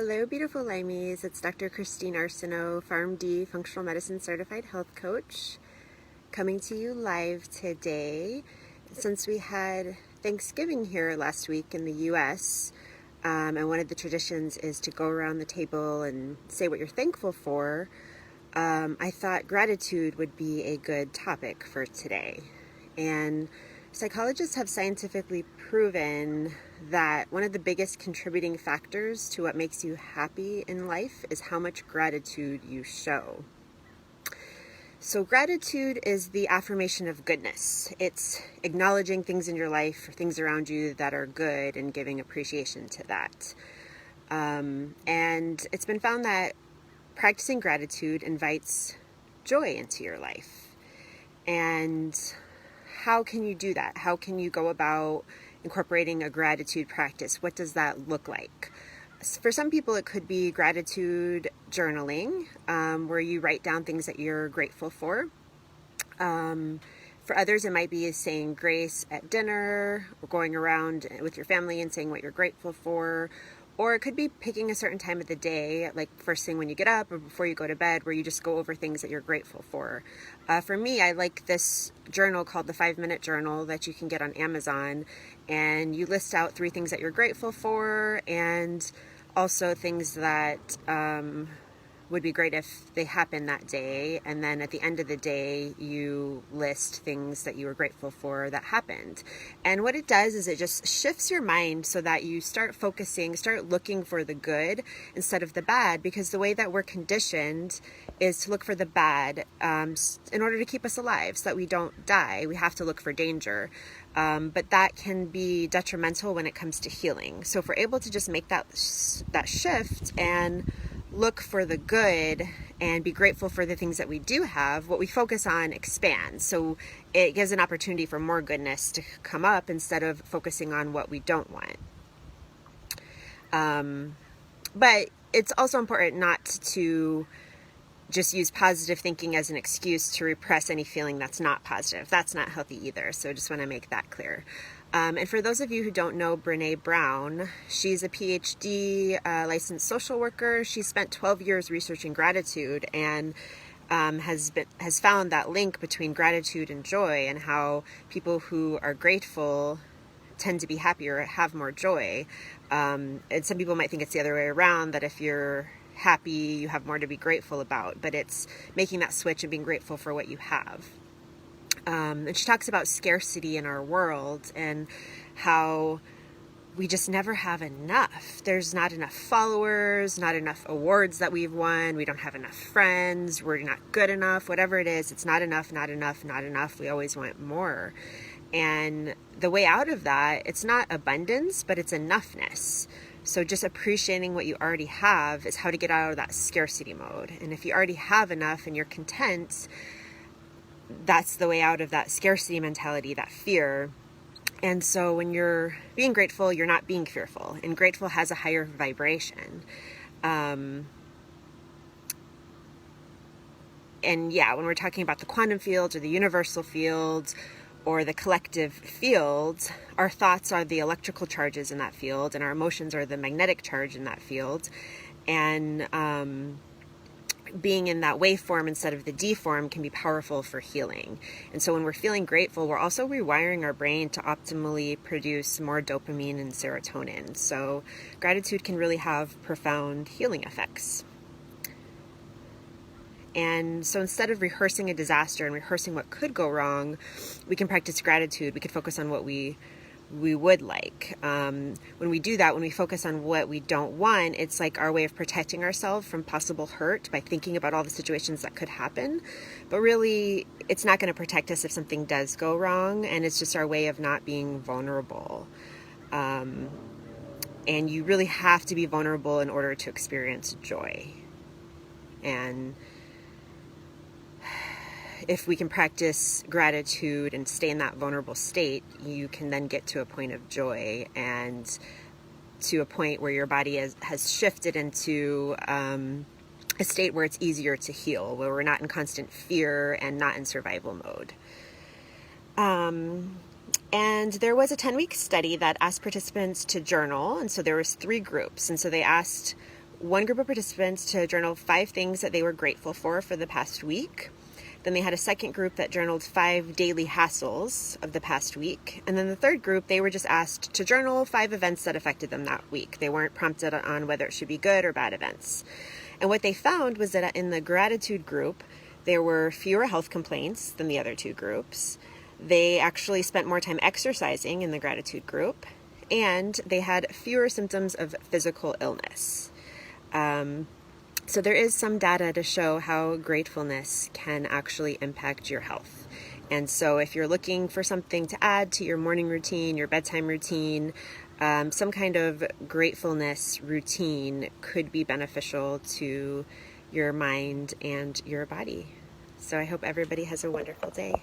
Hello, beautiful Lymies. It's Dr. Christine Arseneau, Pharm.D, Functional Medicine Certified Health Coach, coming to you live today. Since we had Thanksgiving here last week in the U.S., and one of the traditions is to go around the table and say what you're thankful for, I thought gratitude would be a good topic for today. And psychologists have scientifically proven that one of the biggest contributing factors to what makes you happy in life is how much gratitude you show. So gratitude is the affirmation of goodness. It's acknowledging things in your life or things around you that are good and giving appreciation to that. And it's been found that practicing gratitude invites joy into your life. And how can you do that? How can you go about incorporating a gratitude practice? What does that look like? For some people, it could be gratitude journaling, where you write down things that you're grateful for. For others, it might be saying grace at dinner, or going around with your family and saying what you're grateful for. Or it could be picking a certain time of the day, like first thing when you get up or before you go to bed, where you just go over things that you're grateful for. For me, I like this journal called the 5-Minute Journal that you can get on Amazon. And you list out 3 things that you're grateful for, and also things that would be great if they happen that day. And then at the end of the day, you list things that you were grateful for that happened. And what it does is it just shifts your mind so that you start focusing, start looking for the good instead of the bad, because the way that we're conditioned is to look for the bad in order to keep us alive so that we don't die. We have to look for danger. But that can be detrimental when it comes to healing. So if we're able to just make that shift and look for the good and be grateful for the things that we do have, what we focus on expands. So it gives an opportunity for more goodness to come up instead of focusing on what we don't want. But it's also important not to just use positive thinking as an excuse to repress any feeling that's not positive. That's not healthy either. So I just want to make that clear. And for those of you who don't know Brene Brown, she's a PhD licensed social worker. She spent 12 years researching gratitude and has found that link between gratitude and joy, and how people who are grateful tend to be happier, have more joy. And some people might think it's the other way around, that if you're happy, you have more to be grateful about, but it's making that switch and being grateful for what you have. And she talks about scarcity in our world and how we just never have enough. There's not enough followers, not enough awards that we've won. We don't have enough friends. We're not good enough. Whatever it is, it's not enough, not enough, not enough. We always want more. And the way out of that, it's not abundance, but it's enoughness. So just appreciating what you already have is how to get out of that scarcity mode. And if you already have enough and you're content, that's the way out of that scarcity mentality, that fear. And so when you're being grateful, you're not being fearful. And grateful has a higher vibration. And yeah, when we're talking about the quantum fields or the universal fields or the collective field, our thoughts are the electrical charges in that field, and our emotions are the magnetic charge in that field. And being in that waveform instead of the D form can be powerful for healing. And so when we're feeling grateful, we're also rewiring our brain to optimally produce more dopamine and serotonin. So gratitude can really have profound healing effects. And so instead of rehearsing a disaster and rehearsing what could go wrong, we can practice gratitude. We can focus on what we would like. When we do that, when we focus on what we don't want, it's like our way of protecting ourselves from possible hurt by thinking about all the situations that could happen. But really, it's not going to protect us if something does go wrong, and it's just our way of not being vulnerable. And you really have to be vulnerable in order to experience joy. And if we can practice gratitude and stay in that vulnerable state, you can then get to a point of joy and to a point where your body has shifted into a state where it's easier to heal, where we're not in constant fear and not in survival mode. And there was a 10-week study that asked participants to journal. And so there was 3 groups. And so they asked one group of participants to journal 5 things that they were grateful for the past week. Then they had a second group that journaled 5 daily hassles of the past week. And then the third group, they were just asked to journal 5 events that affected them that week. They weren't prompted on whether it should be good or bad events. And what they found was that in the gratitude group, there were fewer health complaints than the other 2 groups. They actually spent more time exercising in the gratitude group, and they had fewer symptoms of physical illness. So there is some data to show how gratefulness can actually impact your health. And so if you're looking for something to add to your morning routine, your bedtime routine, some kind of gratefulness routine could be beneficial to your mind and your body. So I hope everybody has a wonderful day.